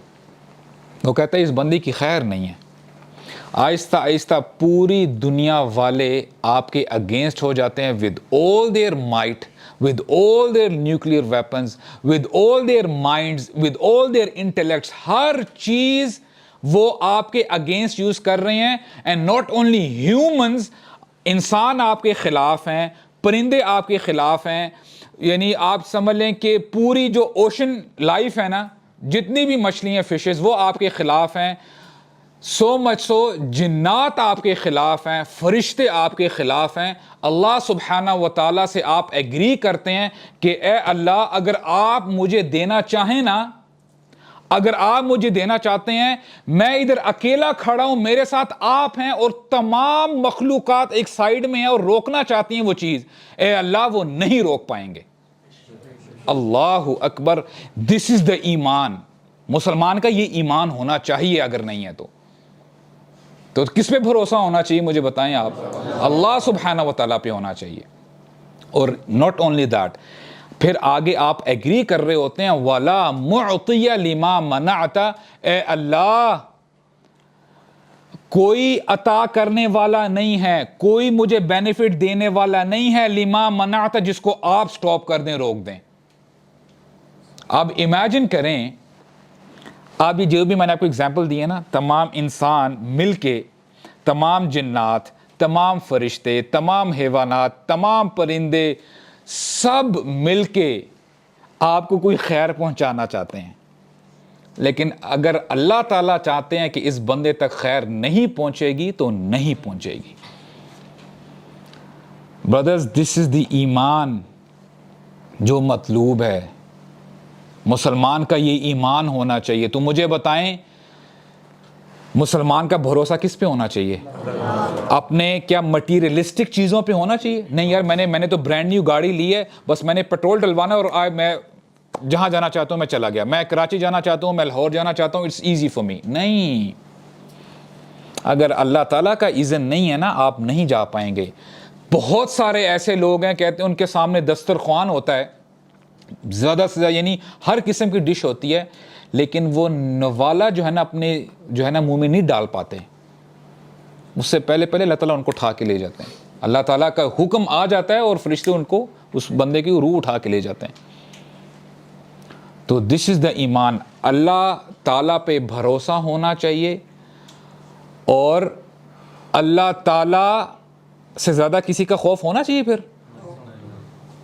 وہ کہتا ہے اس بندے کی خیر نہیں ہے. آہستہ آہستہ پوری دنیا والے آپ کے اگینسٹ ہو جاتے ہیں, with all their might, with all their nuclear weapons, with all their minds, with all their intellects. ہر چیز وہ آپ کے اگینسٹ یوز کر رہے ہیں. and not only humans, انسان آپ کے خلاف ہیں, پرندے آپ کے خلاف ہیں. یعنی آپ سمجھ لیں کہ پوری جو اوشن لائف ہے نا, جتنی بھی مچھلی ہیں, فشز, وہ آپ کے خلاف ہیں. سو مچ سو جنات آپ کے خلاف ہیں, فرشتے آپ کے خلاف ہیں. اللہ سبحانہ و تعالیٰ سے آپ ایگری کرتے ہیں کہ اے اللہ اگر آپ مجھے دینا چاہیں نا, اگر آپ مجھے دینا چاہتے ہیں, میں ادھر اکیلا کھڑا ہوں, میرے ساتھ آپ ہیں اور تمام مخلوقات ایک سائیڈ میں ہیں اور روکنا چاہتی ہیں وہ چیز, اے اللہ وہ نہیں روک پائیں گے. اللہ اکبر. دس از دا ایمان. مسلمان کا یہ ایمان ہونا چاہیے. اگر نہیں ہے تو کس پہ بھروسہ ہونا چاہیے مجھے بتائیں آپ؟ اللہ سبحانہ و تعالیٰ پہ ہونا چاہیے. اور ناٹ اونلی دیٹ, پھر آگے آپ ایگری کر رہے ہوتے ہیں وَلَا مُعْطِيَ لِمَا مَنَعْتَ, اے اللہ کوئی عطا کرنے والا نہیں ہے, کوئی مجھے بینیفٹ دینے والا نہیں ہے, لِمَا مَنَعْتَ جس کو آپ سٹاپ کر دیں, روک دیں. اب امیجن کریں, اب یہ جو بھی میں نے آپ کو ایگزامپل دی ہے نا, تمام انسان مل کے, تمام جنات, تمام فرشتے, تمام حیوانات, تمام پرندے, سب مل کے آپ کو کوئی خیر پہنچانا چاہتے ہیں, لیکن اگر اللہ تعالیٰ چاہتے ہیں کہ اس بندے تک خیر نہیں پہنچے گی تو نہیں پہنچے گی. برادرز, دس از دی ایمان جو مطلوب ہے. مسلمان کا یہ ایمان ہونا چاہیے. تو مجھے بتائیں مسلمان کا بھروسہ کس پہ ہونا چاہیے؟ اپنے کیا مٹیریلسٹک چیزوں پہ ہونا چاہیے؟ نہیں یار میں نے تو برانڈ نیو گاڑی لی ہے, بس میں نے پیٹرول ڈلوانا اور میں جہاں جانا چاہتا ہوں میں چلا گیا, میں کراچی جانا چاہتا ہوں, میں لاہور جانا چاہتا ہوں, اٹس ایزی فار می. نہیں, اگر اللہ تعالیٰ کا اذن نہیں ہے نا آپ نہیں جا پائیں گے. بہت سارے ایسے لوگ ہیں کہتے ہیں ان کے سامنے دسترخوان ہوتا ہے, زیادہ سے زیادہ یعنی ہر قسم کی ڈش ہوتی ہے, لیکن وہ نوالا جو ہے نا اپنے جو ہے نا منہ میں نہیں ڈال پاتے. اس سے پہلے اللہ تعالیٰ ان کو اٹھا کے لے جاتے ہیں. اللہ تعالیٰ کا حکم آ جاتا ہے اور فرشتے ان کو اس بندے کی روح اٹھا کے لے جاتے ہیں. تو دس از دا ایمان. اللہ تعالیٰ پہ بھروسہ ہونا چاہیے اور اللہ تعالیٰ سے زیادہ کسی کا خوف ہونا چاہیے. پھر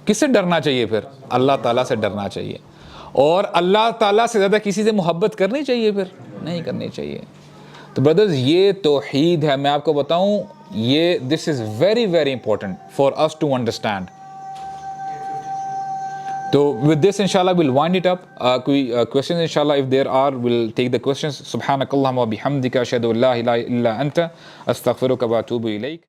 کس سے ڈرنا چاہیے؟ پھر اللہ تعالیٰ سے ڈرنا چاہیے. اور اللہ تعالیٰ سے زیادہ کسی سے محبت کرنی چاہیے؟ پھر نہیں کرنی چاہیے. تو بردرز یہ توحید ہے. میں آپ کو بتاؤں یہ this is very very important for us to understand. تو with this inshallah we'll wind it up. کوئی questions inshallah if there are we'll take the questions. سبحانک اللہم و بحمدک اشہد ان لا الہ الا انت استغفرک و اتوب الیک.